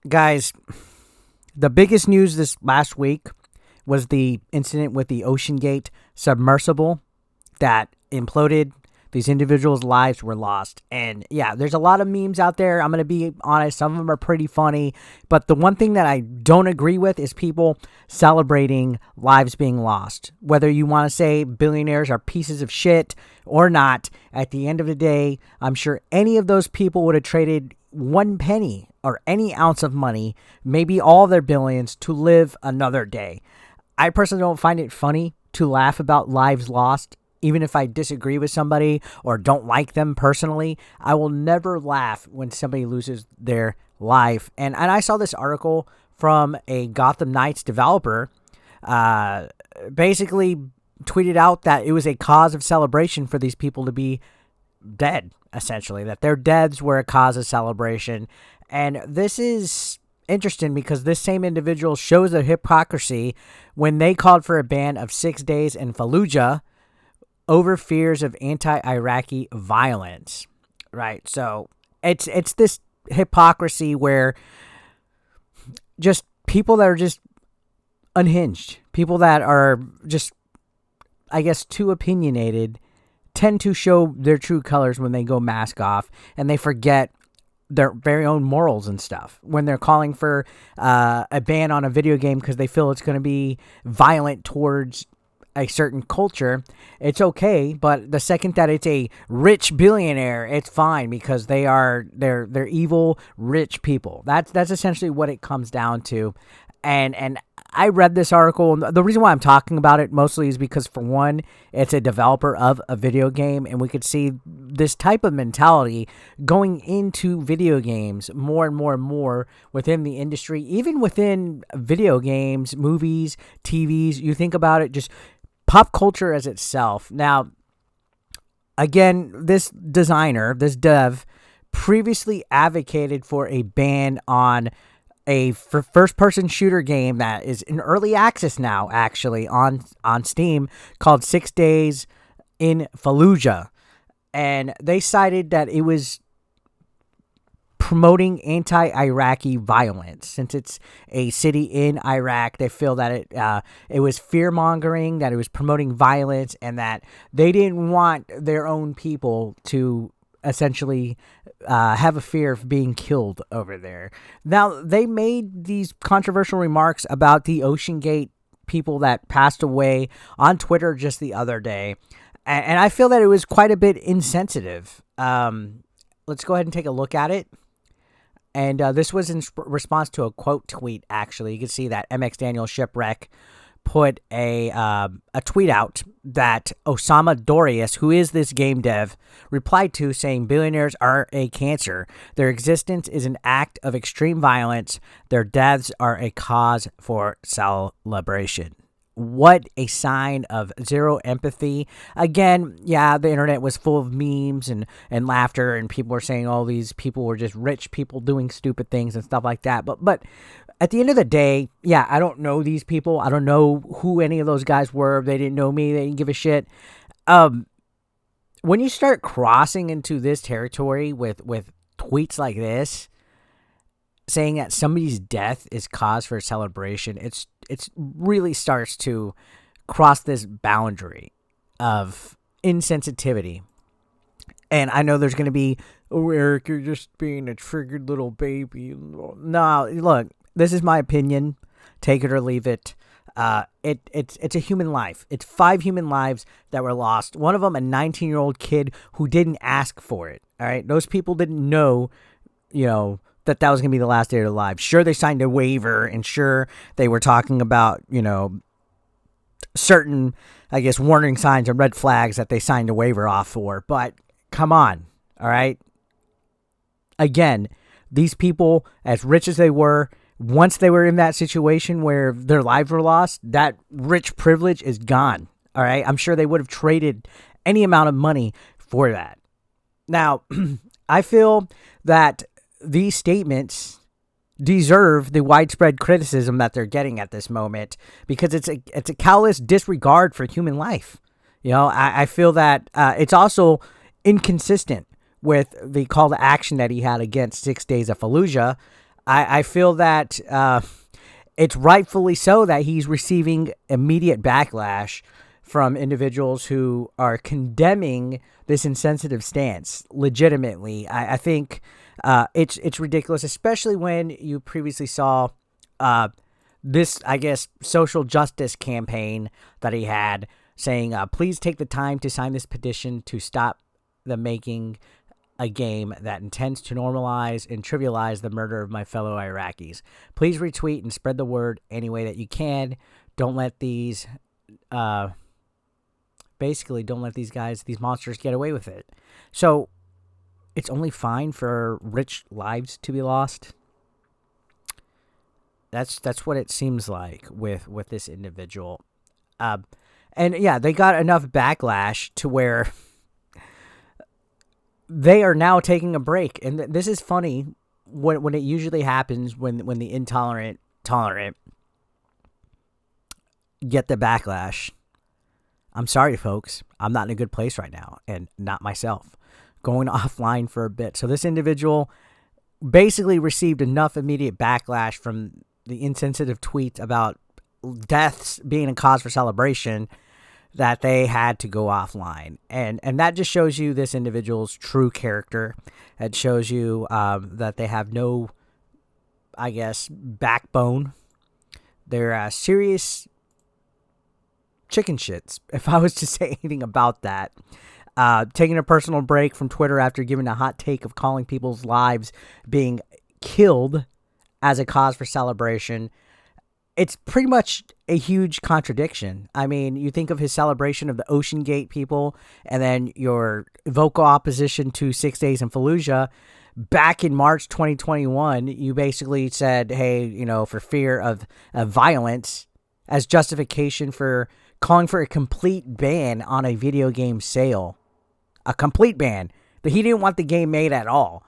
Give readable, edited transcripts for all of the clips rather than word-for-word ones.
Guys, the biggest news this last week was the incident with the OceanGate submersible that imploded. These individuals' lives were lost. And yeah, there's a lot of memes out there. I'm going to be honest. Some of them are pretty funny. But the one thing that I don't agree with is people celebrating lives being lost. Whether you want to say billionaires are pieces of shit or not, at the end of the day, I'm sure any of those people would have traded one penny or any ounce of money, maybe all their billions, to live another day. I personally don't find it funny to laugh about lives lost. Even if I disagree with somebody or don't like them personally, I will never laugh when somebody loses their life. And I saw this article from a Gotham Knights developer, basically tweeted out that it was a cause of celebration for these people to be dead, essentially, that their deaths were a cause of celebration. And this is interesting because this same individual shows their hypocrisy when they called for a ban of 6 days in Fallujah over fears of anti-Iraqi violence, right? So it's this hypocrisy where just people that are just unhinged, people that are just, I guess, too opinionated, tend to show their true colors when they go mask off, and they forget their very own morals and stuff when they're calling for a ban on a video game because they feel it's going to be violent towards a certain culture. It's okay, but the second that it's a rich billionaire, it's fine because they're evil rich people. That's essentially what it comes down to. And I read this article, and the reason why I'm talking about it mostly is because, for one, it's a developer of a video game, and we could see this type of mentality going into video games more and more and more within the industry, even within video games, movies, TVs. You think about it, just pop culture as itself. Now, again, this designer, this dev, previously advocated for a ban on a first-person shooter game that is in early access now, actually, on Steam, called 6 Days in Fallujah. And they cited that it was promoting anti-Iraqi violence. Since it's a city in Iraq, they feel that it was fear-mongering, that it was promoting violence, and that they didn't want their own people to essentially have a fear of being killed over there. Now, they made these controversial remarks about the OceanGate people that passed away on Twitter just the other day, and I feel that it was quite a bit insensitive. Let's go ahead and take a look at it. And this was in response to a quote tweet, actually. You can see that MX Daniel Shipwreck put a tweet out that Osama Dorias, who is this game dev, replied to, saying billionaires are a cancer. Their existence is an act of extreme violence. Their deaths are a cause for celebration. What a sign of zero empathy. Again, yeah, the internet was full of memes and laughter, and people were saying all these people were just rich people doing stupid things and stuff like that. But at the end of the day, yeah, I don't know these people. I don't know who any of those guys were. They didn't know me. They didn't give a shit. When you start crossing into this territory with tweets like this, saying that somebody's death is cause for celebration, it's really starts to cross this boundary of insensitivity. And I know there's going to be, oh, Eric, you're just being a triggered little baby. No, look, this is my opinion. Take it or leave it. It's a human life. It's 5 human lives that were lost. One of them, a 19-year-old kid who didn't ask for it. All right, those people didn't know, that was going to be the last day of their lives. Sure, they signed a waiver, and sure, they were talking about, certain, I guess, warning signs and red flags that they signed a waiver off for. But come on, all right? Again, these people, as rich as they were, once they were in that situation where their lives were lost, that rich privilege is gone, all right? I'm sure they would have traded any amount of money for that. Now, I feel that these statements deserve the widespread criticism that they're getting at this moment because it's a callous disregard for human life. I feel that it's also inconsistent with the call to action that he had against 6 Days of Fallujah. I feel that it's rightfully so that he's receiving immediate backlash from individuals who are condemning this insensitive stance legitimately. I think it's ridiculous, especially when you previously saw this, I guess, social justice campaign that he had saying, please take the time to sign this petition to stop the making a game that intends to normalize and trivialize the murder of my fellow Iraqis. Please retweet and spread the word any way that you can. Don't let these, basically, don't let these guys, these monsters get away with it. So it's only fine for rich lives to be lost. That's what it seems like with this individual. And yeah, they got enough backlash to where they are now taking a break. And this is funny when it usually happens when the intolerant tolerant get the backlash. I'm sorry, folks. I'm not in a good place right now, and not myself. Going offline for a bit. So this individual basically received enough immediate backlash from the insensitive tweets about deaths being a cause for celebration that they had to go offline. And that just shows you this individual's true character. It shows you that they have no, I guess, backbone. They're serious chicken shits, if I was to say anything about that. Taking a personal break from Twitter after giving a hot take of calling people's lives being killed as a cause for celebration. It's pretty much a huge contradiction. I mean, you think of his celebration of the OceanGate people and then your vocal opposition to 6 days in Fallujah. Back in March 2021, you basically said, hey, for fear of violence, as justification for calling for a complete ban on a video game sale. A complete ban. But he didn't want the game made at all.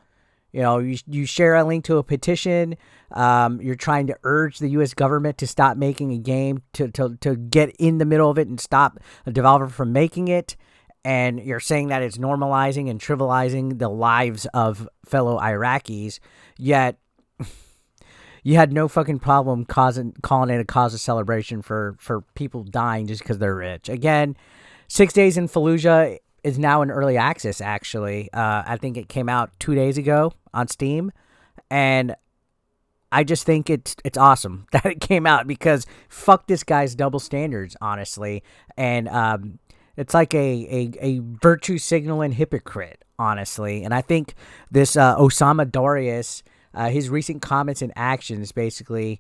You share a link to a petition. You're trying to urge the U.S. government to stop making a game, to get in the middle of it and stop a developer from making it. And you're saying that it's normalizing and trivializing the lives of fellow Iraqis. Yet you had no fucking problem calling it a cause of celebration for people dying just because they're rich. Again, 6 days in Fallujah is now in early access, actually. I think it came out 2 days ago on Steam. And I just think it's awesome that it came out, because fuck this guy's double standards, honestly. And it's like a virtue signaling hypocrite, honestly. And I think this Osama Dorias, his recent comments and actions basically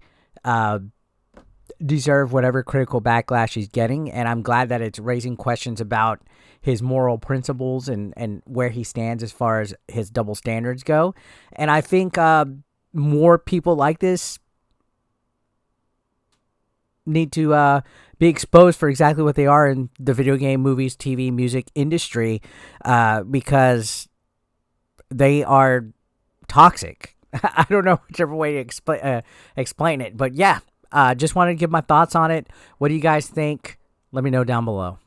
deserve whatever critical backlash he's getting. And I'm glad that it's raising questions about his moral principles and where he stands as far as his double standards go. And I think more people like this need to be exposed for exactly what they are in the video game, movies, TV, music industry, because they are toxic. I don't know whichever way to explain it, but yeah, just wanted to give my thoughts on it. What do you guys think? Let me know down below.